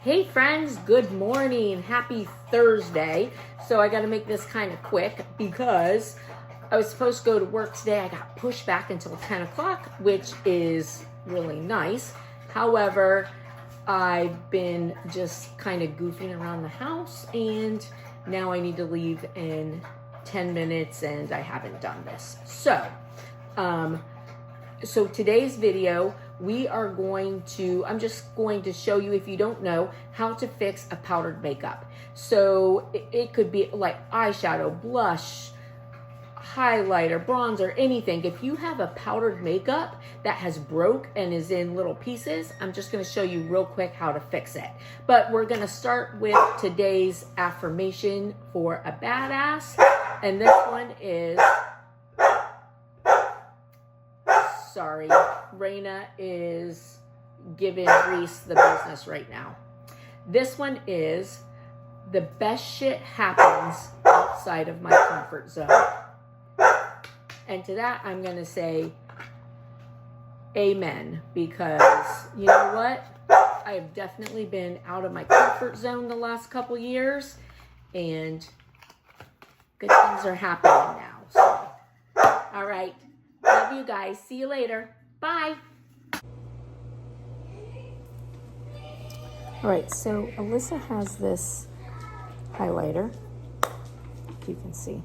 Hey friends, good morning. Happy Thursday. So I got to make this kind of quick because I was supposed to go to work today. I got pushed back until 10 o'clock, which is really nice. However, I've been just kind of goofing around the house and now I need to leave in 10 minutes and I haven't done this. So today's video, I'm just going to show you, if you don't know, how to fix a powdered makeup. So it could be like eyeshadow, blush, highlighter, bronzer, anything. If you have a powdered makeup that has broke and is in little pieces, I'm just going to show you real quick how to fix it. But we're going to start with today's affirmation for a badass. And this one is... Sorry, Raina is giving Reese the business right now. This one is, the best shit happens outside of my comfort zone. And to that, I'm going to say amen, because you know what? I have definitely been out of my comfort zone the last couple years, and good things are happening now. So, all right. Love you guys. See you later. Bye. All right, so Alyssa has this highlighter, if you can see.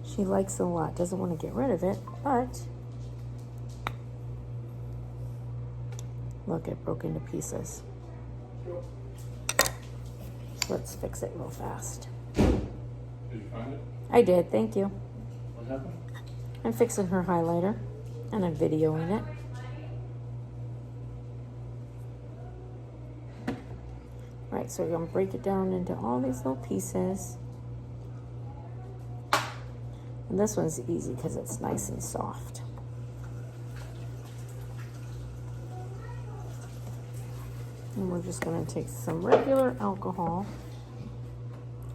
She likes it a lot, doesn't want to get rid of it, but look, it broke into pieces. So let's fix it real fast. Did you find it? I did, thank you. What happened? I'm fixing her highlighter and I'm videoing it. All right, so we're gonna break it down into all these little pieces. And this one's easy because it's nice and soft. And we're just gonna take some regular alcohol.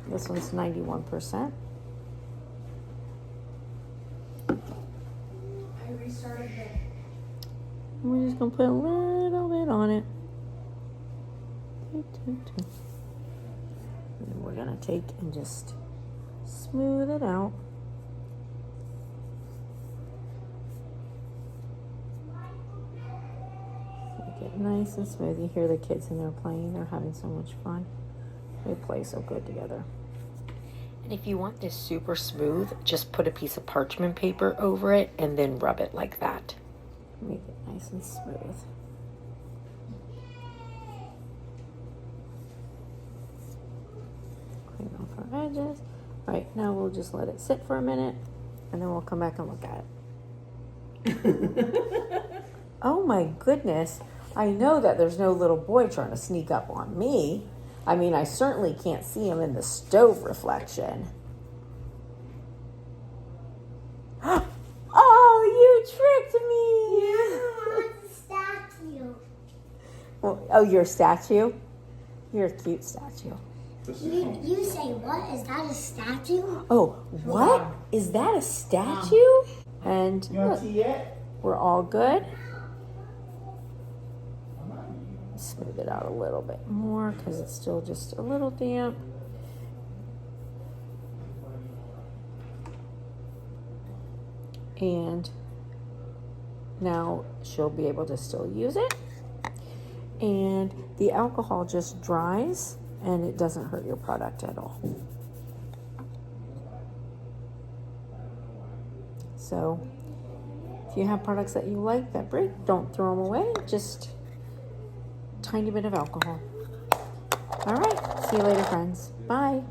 This one's 91%. We're just going to put a little bit on it. And then we're going to take and just smooth it out. Make it nice and smooth. You hear the kids in there playing. They're having so much fun. They play so good together. And if you want this super smooth, just put a piece of parchment paper over it and then rub it like that. Make it nice and smooth. Clean off our edges. All right, now we'll just let it sit for a minute and then we'll come back and look at it. Oh my goodness. I know that there's no little boy trying to sneak up on me. I mean, I certainly can't see him in the stove reflection. Oh, you tricked me! Yeah, it's a statue. Well, oh, you're a statue? You're a cute statue. You say, what? Is that a statue? Oh, what? Is that a statue? And You want look, to see it? we're all good. Smooth it out a little bit more because it's still just a little damp. And now she'll be able to still use it. And the alcohol just dries and it doesn't hurt your product at all. So if you have products that you like that break, don't throw them away. Just tiny bit of alcohol. All right. See you later, friends. Bye.